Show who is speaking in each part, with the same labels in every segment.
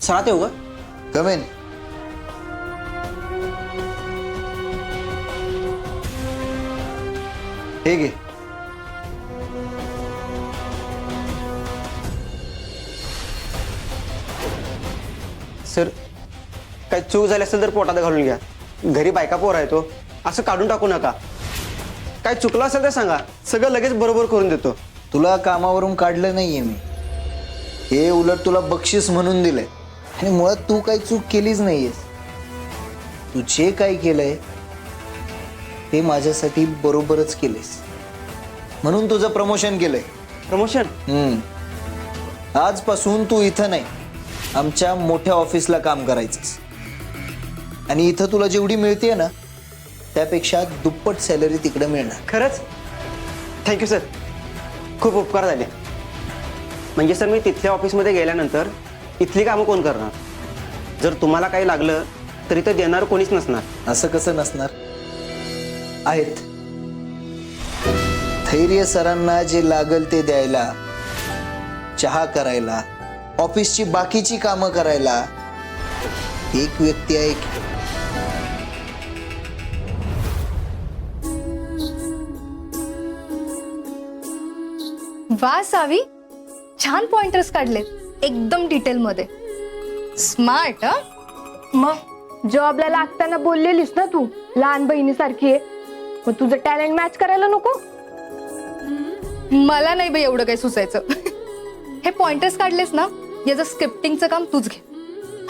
Speaker 1: सरात येऊ का?
Speaker 2: कम इन. हे घे.
Speaker 1: सर काय चूक झाली असेल तर पोटात घालून घ्या. घरी बायका पोर आहे तो, असं काढून टाकू नका. काय चुकलं असेल तर सांगा, सगळं लगेच बरोबर करून देतो.
Speaker 2: तुला कामावरून काढलं नाहीये मी, हे उलट तुला बक्षीस म्हणून दिलंय. आणि मुळात तू काही चूक केलीच नाहीयेस. तू जे काही केलंय ते माझ्यासाठी बरोबरच केलेस, म्हणून तुझं प्रमोशन केलंय.
Speaker 1: प्रमोशन?
Speaker 2: आजपासून तू इथं नाही, आमच्या मोठ्या ऑफिसला काम करायचंस. आणि इथं तुला जेवढी मिळते ना त्यापेक्षा दुप्पट सॅलरी तिकडे मिळणार.
Speaker 1: खरंच? थँक्यू सर, खूप उपकार झाले. म्हणजे सर मी तिथल्या ऑफिसमध्ये गेल्यानंतर इथली कामं कोण करणार? जर तुम्हाला काही लागलं तरी तर देणार कोणीच नसणार.
Speaker 2: असं कसं नसणार? आहेत. धैर्य सरांना जे लागल ते द्यायला, चहा करायला, ऑफिसची बाकीची कामं करायला एक व्यक्ती आहे की.
Speaker 3: वा सावी, छान पॉइंटर्स काढले, एकदम डिटेल मध्ये. स्मार्ट.
Speaker 4: मग जॉबला लागताना बोललेलीस ना तू लहान बहिणीसारखी आहे, मग तुझं टॅलेंट मॅच करायला नको?
Speaker 3: मला नाही बाई एवढं काही सुचायचं. हे पॉइंटर्स काढलेस ना, याचं स्क्रिप्टिंगचं काम तूच घे.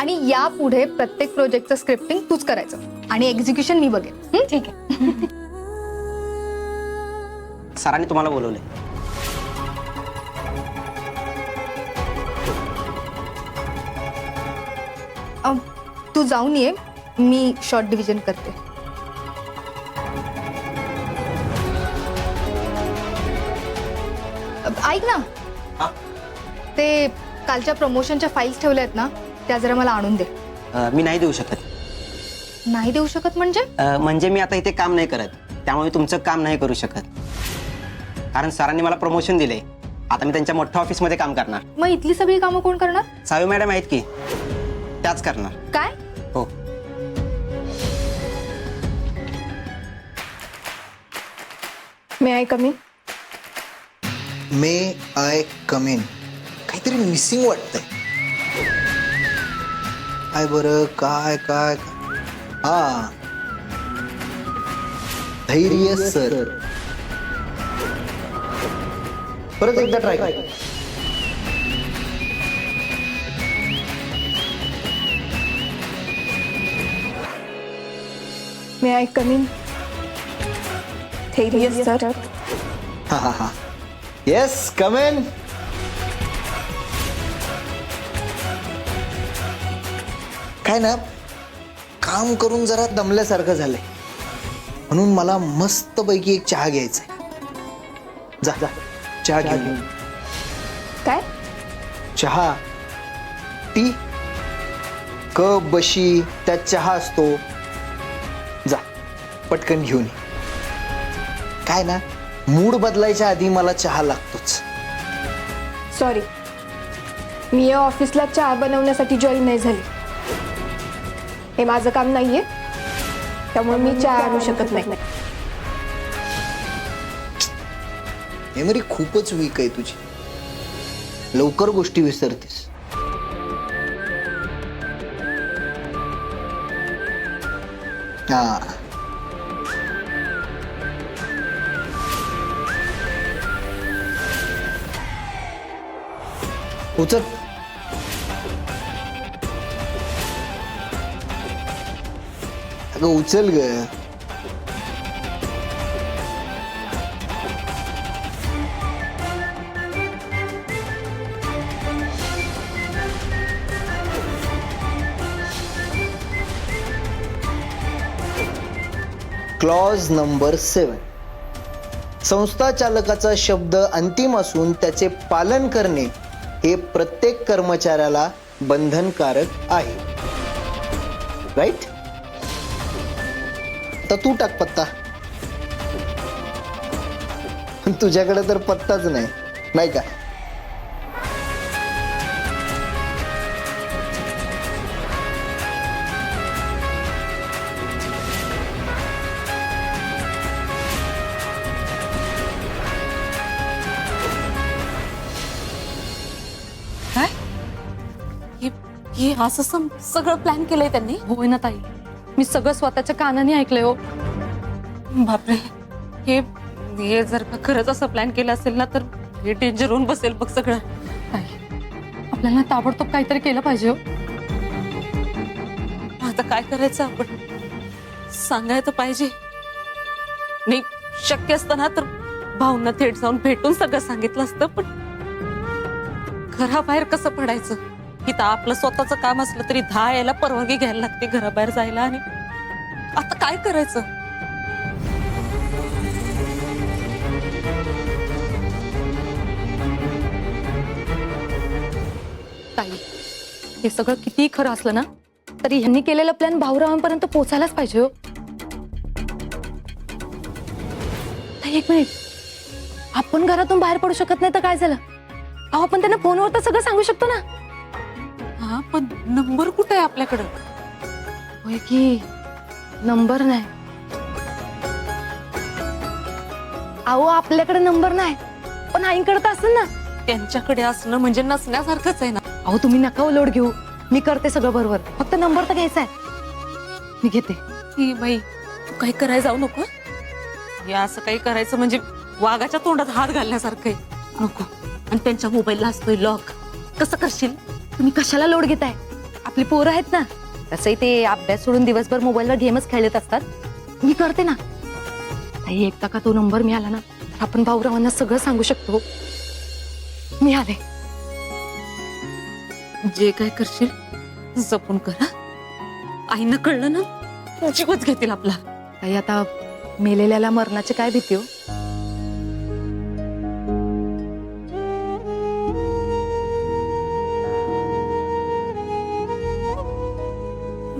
Speaker 3: आणि यापुढे प्रत्येक प्रोजेक्टचं स्क्रिप्टिंग तूच करायचं आणि एक्झिक्युशन मी बघेन.
Speaker 4: ठीक आहे.
Speaker 1: सरांनी तुम्हाला बोलवले.
Speaker 3: तू जाऊन ये, मी शॉर्ट डिव्हिजन करते. ऐक ना, ते कालच्या प्रमोशनच्या फाईल्स ठेवल्या आहेत ना, त्या जरा मला आणून दे.
Speaker 1: मी नाही देऊ शकत.
Speaker 3: नाही देऊ शकत म्हणजे?
Speaker 1: म्हणजे मी आता इथे काम नाही करत, त्यामुळे मी तुमचं काम नाही करू शकत. कारण सरांनी मला प्रमोशन दिलंय, आता मी त्यांच्या मोठ्या ऑफिसमध्ये काम करणार.
Speaker 3: मग इथली सगळी कामं कोण करणार?
Speaker 1: सावी मॅडम आहेत की, त्याच करणार.
Speaker 3: काय?
Speaker 1: हो.
Speaker 4: May I come in?
Speaker 2: May I come in? काहीतरी मिसिंग वाटतंय. काय बरं? काय काय? हा, धैर्य सर. परत एकदा ट्राय कर.
Speaker 4: मे आय कम इन? धैर्य सर.
Speaker 2: हा हा हा. Yes, come in. काय ना, काम करून जरा दमल्यासारखं झालंय, म्हणून मला मस्त पैकी एक चहा घ्यायचा. जा जा, चहा घेऊन ये.
Speaker 4: काय?
Speaker 2: चहा, टी, कप बशी त्यात चहा असतो. जा, पटकन घेऊन ये. काय ना, मूड बदलायच्या आधी मला चहा लागतोच.
Speaker 4: सॉरी, मी या ऑफिसला चहा बनवण्यासाठी जॉईन नाही झाली. हे माझं काम नाहीये, त्यामुळे मी चहा आणू शकत नाही.
Speaker 2: मेमरी खूपच वीक आहे तुझी, लवकर गोष्टी विसरतेस. हा, उचल. अगं उचल ग. Clause number 7. संस्था चालकाचा शब्द अंतिम असून त्याचे पालन करणे हे प्रत्येक कर्मचाऱ्याला बंधनकारक आहे. राईट? तर तू टाक पत्ता. तुझ्याकडे तर पत्ताच नाही, नाही का?
Speaker 5: हे असं सगळं प्लॅन केलंय त्यांनी?
Speaker 6: होय ना ताई, मी सगळं स्वतःच्या कानाने ऐकलंय हो.
Speaker 5: बापरे, हे हे जर का खरंच असं प्लॅन केलं असेल ना तर हे डेंजर होऊन बसेल बघ सगळं.
Speaker 6: ताई, आपल्याला ताबडतोब काहीतरी केलं पाहिजे हो.
Speaker 5: आता काय करायचं आपण? सांगायला तर पाहिजे. नाही शक्य असतं ना तर भाऊंना थेट जाऊन भेटून सगळं सांगितलं असतं, पण घराबाहेर कसं पडायचं? इथं आपलं स्वतःचं काम असलं तरी 10 यायला परवानगी घ्यायला लागते घराबाहेर जायला. आणि आता काय करायचं?
Speaker 6: ताई, हे सगळं कितीही खरं असलं ना तरी ह्यांनी केलेला प्लॅन भाऊरावांपर्यंत पोहोचायलाच पाहिजे हो. ताई, एक मिनिट, आपण घरातून बाहेर पडू शकत नाही तर काय झालं? अहो, आपण त्यांना फोनवर तर सगळं सांगू शकतो ना.
Speaker 5: हा, पण नंबर कुठे आहे आपल्याकडं?
Speaker 6: होय की, नंबर नाही. अहो, आपल्याकडे नंबर नाही, पण आईंकडे तर असेल ना.
Speaker 5: त्यांच्याकडे असणं म्हणजे नसण्यासारखंच आहे ना.
Speaker 6: अहो, तुम्ही नका लोड घेऊ, मी करते सगळं बरोबर, फक्त नंबर तर घ्यायचा आहे. मी घेते.
Speaker 5: ही बाई, तू काही करायला जाऊ नको. हे असं काही करायचं म्हणजे वाघाच्या तोंडात हात घालण्यासारखं आहे. नको. आणि त्यांच्या मोबाईलला असतोय लॉक. कसं करशील?
Speaker 6: तुम्ही कशाला लोड घेताय? आपली पोरं आहेत ना, तसंही ते अभ्यास सोडून दिवसभर मोबाईलवर गेमच खेळत असतात. मी करते ना. ताई, एकदा का तो नंबर मिळाला ना तर आपण भाऊरावांना सगळं सांगू शकतो. मी आले.
Speaker 5: जे काय करशील जपून करा. आईनं कळलं ना जीवच घेतील आपला.
Speaker 6: ताई, आता मेलेल्याला मरणाची काय भीती हो?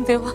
Speaker 5: देवा,